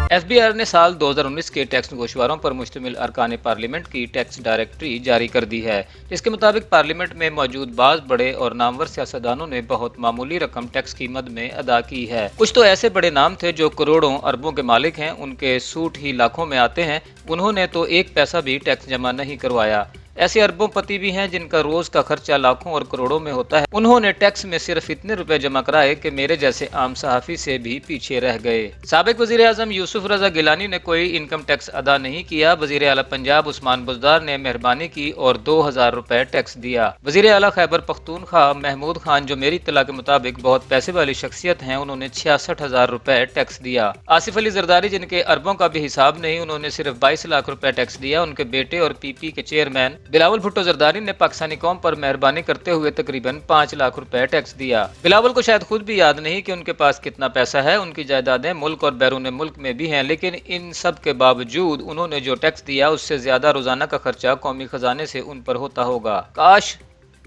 FBR ने साल 2019 के टैक्स गोशवारों पर मुश्तमिल अरकान पार्लियामेंट की टैक्स डायरेक्टरी जारी कर दी है। इसके मुताबिक पार्लियामेंट में मौजूद बाज बड़े और नामवर सियासतदानों ने बहुत मामूली रकम टैक्स की मद में अदा की है। कुछ तो ऐसे बड़े नाम थे जो करोड़ों अरबों के मालिक हैं, उनके सूट ही लाखों में आते हैं। उन्होंने तो एक पैसा भी टैक्स जमा नहीं करवाया। ऐसे अरबों पति भी हैं जिनका रोज का खर्चा लाखों और करोड़ों में होता है। उन्होंने टैक्स में सिर्फ इतने रुपए जमा कराए कि मेरे जैसे आम सहाफी से भी पीछे रह गए। साबिक वजीर आजम यूसुफ रजा गिलानी ने कोई इनकम टैक्स अदा नहीं किया। वजीर आला पंजाब उस्मान बुज़दार ने मेहरबानी की और 2000 रुपए टैक्स दिया। वजीर आला खैबर पख्तूनख्वा महमूद खान, जो मेरी इत्तला के मुताबिक बहुत पैसे वाली शख्सियत हैं, उन्होंने 66,000 रुपए टैक्स दिया। आसिफ अली जरदारी, जिनके अरबों का भी हिसाब नहीं, उन्होंने सिर्फ 22 लाख रुपए टैक्स दिया। उनके बेटे और PP के चेयरमैन बिलावल भुट्टो जरदारी ने पाकिस्तानी कौम पर मेहरबानी करते हुए तकरीबन 5 लाख रुपए टैक्स दिया। बिलावल को शायद खुद भी याद नहीं कि उनके पास कितना पैसा है। उनकी जायदादें मुल्क और बैरून मुल्क में भी हैं, लेकिन इन सब के बावजूद उन्होंने जो टैक्स दिया उससे ज्यादा रोजाना का खर्चा कौमी खजाने से उन पर होता होगा। काश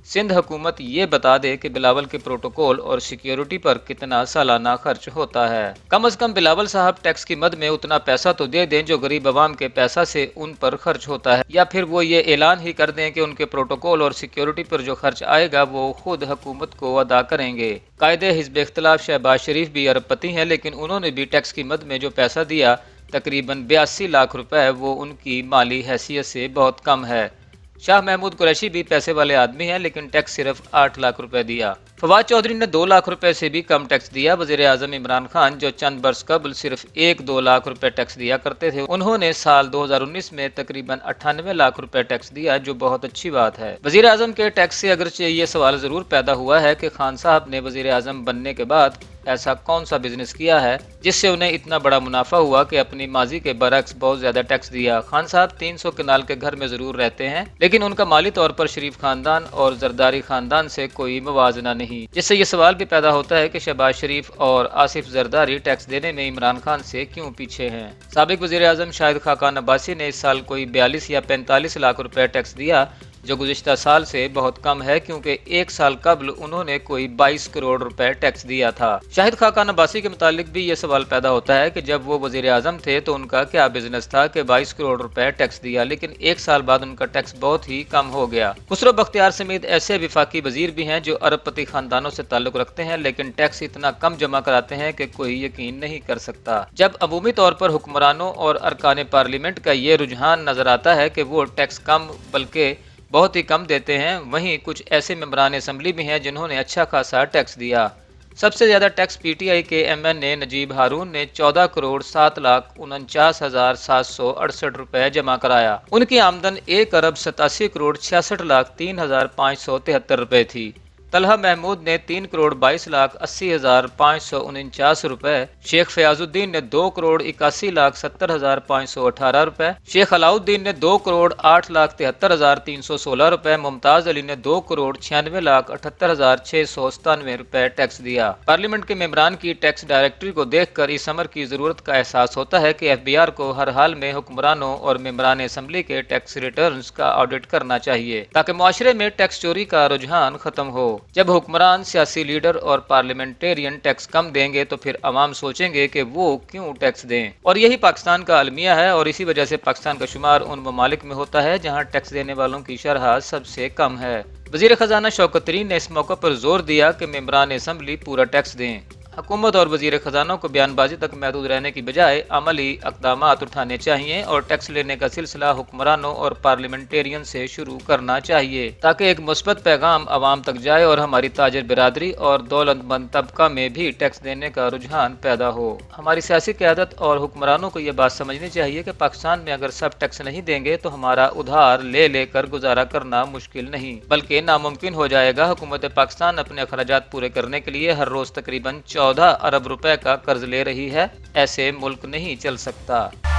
सिंध हुकूमत ये बता दे कि बिलावल के प्रोटोकॉल और सिक्योरिटी पर कितना सालाना खर्च होता है। कम अज कम बिलावल साहब टैक्स की मद में उतना पैसा तो दे दें जो गरीब अवाम के पैसा से उन पर खर्च होता है, या फिर वो ये ऐलान ही कर दें कि उनके प्रोटोकॉल और सिक्योरिटी पर जो खर्च आएगा वो खुद हुकूमत को अदा करेंगे। कायदे हिज़्ब इख्तिलाफ शहबाज शरीफ भी अरबपति हैं, लेकिन उन्होंने भी टैक्स की मद में जो पैसा दिया तकरीबन 82 लाख रुपए, वो उनकी माली हैसियत से बहुत कम है। शाह महमूद कुरैशी भी पैसे वाले आदमी हैं, लेकिन टैक्स सिर्फ 8 लाख रुपए दिया। फवाद चौधरी ने 2 लाख रुपए से भी कम टैक्स दिया। वज़ीर आज़म इमरान खान, जो चंद बरस कबल सिर्फ 1-2 लाख रुपए टैक्स दिया करते थे, उन्होंने साल 2019 में तकरीबन 98 लाख रुपए टैक्स दिया, जो बहुत अच्छी बात है। वज़ीर आज़म के टैक्स से अगरचे ये सवाल जरूर पैदा हुआ है कि खान साहब ने वज़ीर आज़म बनने के बाद ऐसा कौन सा बिजनेस किया है जिससे उन्हें इतना बड़ा मुनाफा हुआ कि अपनी माजी के बरक्स बहुत ज्यादा टैक्स दिया। खान साहब 300 कनाल के घर में जरूर रहते हैं, लेकिन उनका माली तौर पर शरीफ खानदान और जरदारी खानदान से कोई मुवाजना नहीं, जिससे ये सवाल भी पैदा होता है कि शहबाज शरीफ और आसिफ जरदारी टैक्स देने में इमरान खान से क्यों पीछे हैं। साबिक वज़ीर आज़म शाहिद खाकान अब्बासी ने इस साल कोई 42 या 45 लाख रुपए टैक्स दिया, जो गुज़िश्ता साल से बहुत कम है, क्योंकि एक साल कबल उन्होंने कोई 22 करोड़ रुपए टैक्स दिया था। शाहिद खाकान अब्बासी के मुतालिक भी ये सवाल पैदा होता है कि जब वो वज़ीर आज़म थे तो उनका क्या बिजनेस था कि 22 करोड़ रुपए टैक्स दिया, लेकिन एक साल बाद उनका टैक्स बहुत ही कम हो गया। खुसरो बख्तियार समेत ऐसे विफाकी वजीर भी हैं जो अरबपति खानदानों से ताल्लुक रखते हैं, लेकिन टैक्स इतना कम जमा कराते हैं कि कोई यकीन नहीं कर सकता। जब अमूमी तौर पर हुक्मरानों और अरकान पार्लियामेंट का ये रुझान नजर आता है कि वो टैक्स कम बल्कि बहुत ही कम देते हैं, वहीं कुछ ऐसे मेंबरान असम्बली भी हैं जिन्होंने अच्छा खासा टैक्स दिया। सबसे ज्यादा टैक्स PTI के MN नजीब हारून ने 14 करोड़ 7,49,768 रुपए जमा कराया। उनकी आमदन 1 अरब 87 करोड़ 66 लाख 3,573 रुपए थी। तलहा महमूद ने 3 करोड़ 22 लाख 80,549 रुपए, शेख फयाजुद्दीन ने 2 करोड़ 81 लाख 70,518 रुपए, शेख अलाउद्दीन ने 2 करोड़ 8 लाख 73,316 रुपए, मुमताज अली ने 2 करोड़ 96 लाख 78,697 रुपए टैक्स दिया। पार्लियामेंट के मेंबरान की टैक्स डायरेक्टरी को देखकर इस अमर की जरूरत का एहसास होता है कि FBR को हर हाल में हुक्मरानों और मेंबरान असम्बली के टैक्स रिटर्न्स का ऑडिट करना चाहिए, ताकि मुआशरे में टैक्स चोरी का रुझान खत्म हो। जब हुक्मरान, सियासी लीडर और पार्लियामेंटेरियन टैक्स कम देंगे तो फिर अवाम सोचेंगे कि वो क्यों टैक्स दें, और यही पाकिस्तान का अलमिया है। और इसी वजह से पाकिस्तान का शुमार उन ममालिक में होता है जहां टैक्स देने वालों की शरह सबसे कम है। वजीर खजाना शौकत तरीन ने इस मौके पर जोर दिया कि मेंबरान असम्बली पूरा टैक्स दें। हुकूमत और वजीर खजाना को बयानबाजी तक महदूद रहने की बजाय अमली इक़दामात उठाने चाहिए और टैक्स लेने का सिलसिला हुक्मरानों और पार्लियामेंटेरियन से शुरू करना चाहिए, ताकि एक मुस्बत पैगाम आवाम तक जाए और हमारी ताजिर बिरादरी और दौलतमंद तबका में भी टैक्स देने का रुझान पैदा हो। हमारी सियासी क़यादत और हुक्मरानों को यह बात समझनी चाहिए कि पाकिस्तान में अगर सब टैक्स नहीं देंगे तो हमारा उधार ले लेकर गुजारा करना मुश्किल नहीं बल्कि नामुमकिन हो जाएगा। हुकूमत पाकिस्तान अपने अखराजात पूरे करने के लिए हर रोज तकरीबन 14 अरब रुपए का कर्ज ले रही है। ऐसे मुल्क नहीं चल सकता।